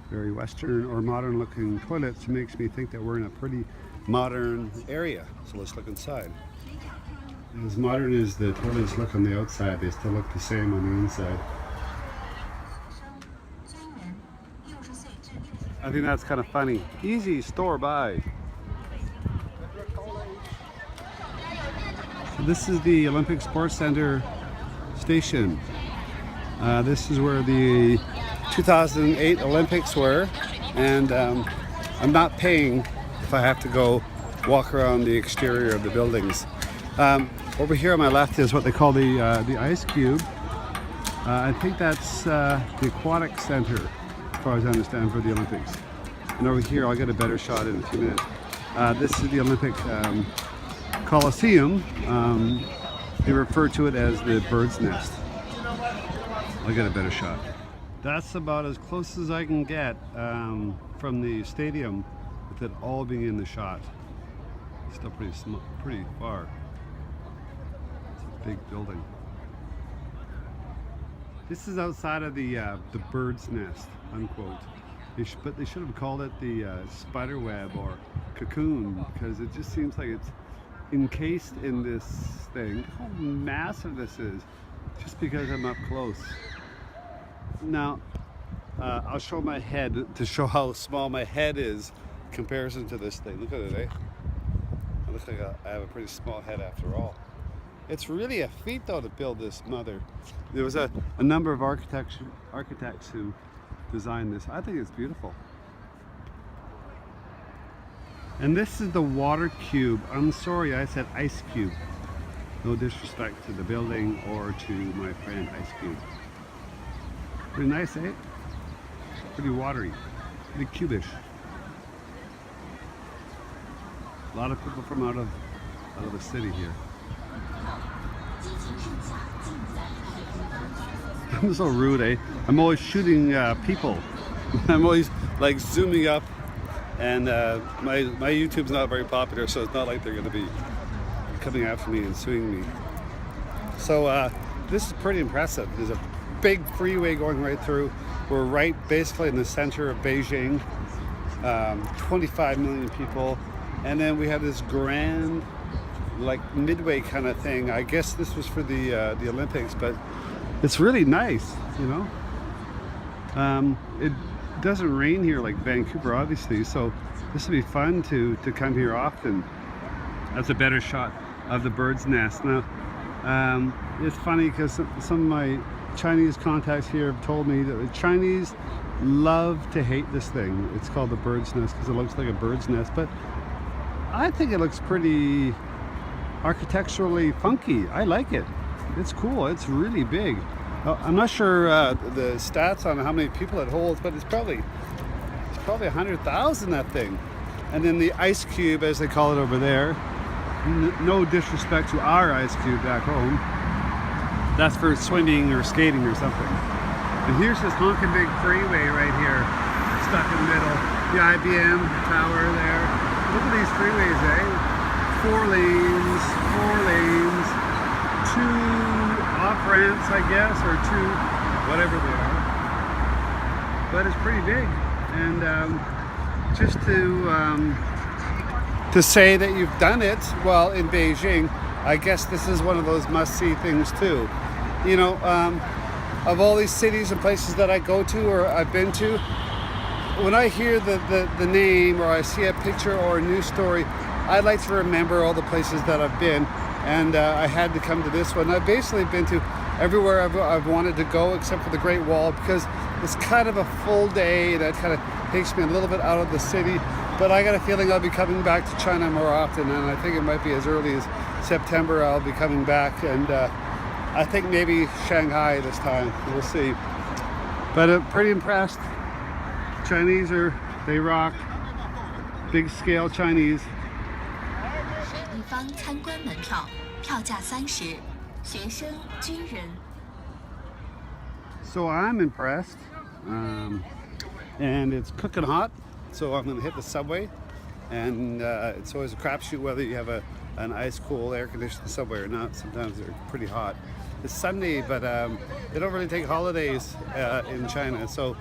very Western or modern looking toilets. It makes me think that we're in a pretty modern area. So let's look inside. As modern as the toilets look on the outside, they still look the same on the inside. I think that's kind of funny. Easy store by. So this is the Olympic Sports Center station. This is where the 2008 Olympics were, and I'm not paying if I have to go walk around the exterior of the buildings. Over here on my left is what they call the ice cube. I think that's the Aquatics Center, as far as I understand, for the Olympics. And over here, I'll get a better shot in a few minutes. This is the Olympic Coliseum. They refer to it as the bird's nest. I'll get a better shot. That's about as close as I can get from the stadium with it all being in the shot. It's still pretty far. It's a big building. This is outside of the bird's nest, unquote. But they should have called it the spider web or cocoon, because it just seems like it's encased in this thing. Look how massive this is, just because I'm up close. Now, I'll show my head to show how small my head is in comparison to this thing. Look at it, eh? I look like I have a pretty small head after all. It's really a feat, though, to build this mother. There was a number of architects who designed this. I think it's beautiful. And this is the water cube. I'm sorry, I said ice cube. No disrespect to the building or to my friend Ice Cube. Pretty nice, eh? Pretty watery, pretty cubish. A lot of people from out of the city here. I'm so rude, eh? I'm always shooting people. I'm always like zooming up, and my YouTube's not very popular, so it's not like they're gonna be coming after me and suing me. So this is pretty impressive. There's a big freeway going right through. We're right basically in the center of Beijing. 25 million people, and then we have this grand, like midway kind of thing. I guess this was for the Olympics, but it's really nice, you know. It doesn't rain here like Vancouver, obviously, so this would be fun to come here often. That's a better shot of the bird's nest. Now, it's funny because some of my Chinese contacts here have told me that the Chinese love to hate this thing. It's called the bird's nest because it looks like a bird's nest, but I think it looks pretty architecturally funky. I like it. It's cool. It's really big. I'm not sure the stats on how many people it holds, but it's probably 100,000, that thing. And then the ice cube, as they call it over there. No disrespect to our ice cube back home. That's for swimming or skating or something. And here's this honking big freeway right here, stuck in the middle. The IBM tower there. Look at these freeways, eh? 4 lanes, 2 off ramps, I guess, or 2, whatever they are. But it's pretty big. And just to say that you've done it, well, in Beijing, I guess this is one of those must-see things too. You know, of all these cities and places that I go to or I've been to, when I hear the name or I see a picture or a news story, I like to remember all the places that I've been, and I had to come to this one. I've basically been to everywhere I've wanted to go except for the Great Wall, because it's kind of a full day that kind of takes me a little bit out of the city. But I got a feeling I'll be coming back to China more often, and I think it might be as early as September I'll be coming back, and I think maybe Shanghai this time. We'll see. But I'm pretty impressed. Chinese they rock. Big scale Chinese. 地方参观门票，票价30，学生、军人。 So I'm impressed, and it's cooking hot. So I'm gonna hit the subway, and it's always a crapshoot whether you have an ice cool air conditioned subway or not. Sometimes they're pretty hot. It's Sunday, but they don't really take holidays in China, so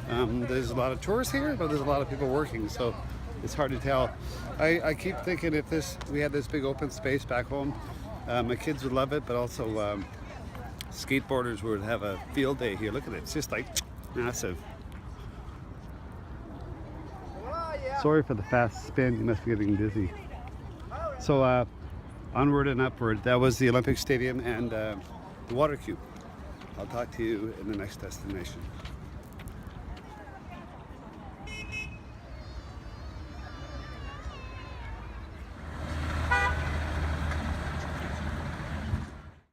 There's a lot of tourists here, but there's a lot of people working, so it's hard to tell. I keep thinking if we had this big open space back home, my kids would love it, but also skateboarders would have a field day here. Look at it, it's just like massive. Sorry for the fast spin, you must be getting dizzy. So onward and upward, that was the Olympic Stadium and the water cube. I'll talk to you in the next destination.